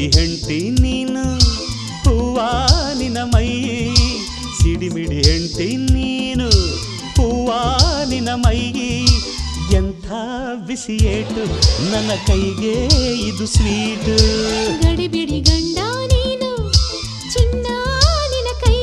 ಸಿಡಿಮಿಡಿ ಹೆಂಡತಿ ನೀನು ಹೂವಾನಿನ ಮೈ ಸಿಡಿಮಿಡಿ ಹೆಂಡತಿ ನೀನು ಹೂವಾನಿನ ಮೈ ಎಂಥ ಬಿಸಿಯೇಟು ನನ್ನ ಕೈಗೆ ಇದು ಸ್ವೀಟು ಗಡಿಬಿಡಿ ಗಂಡ ನೀನು ಚಿನ್ನ ನಿನ ಕೈ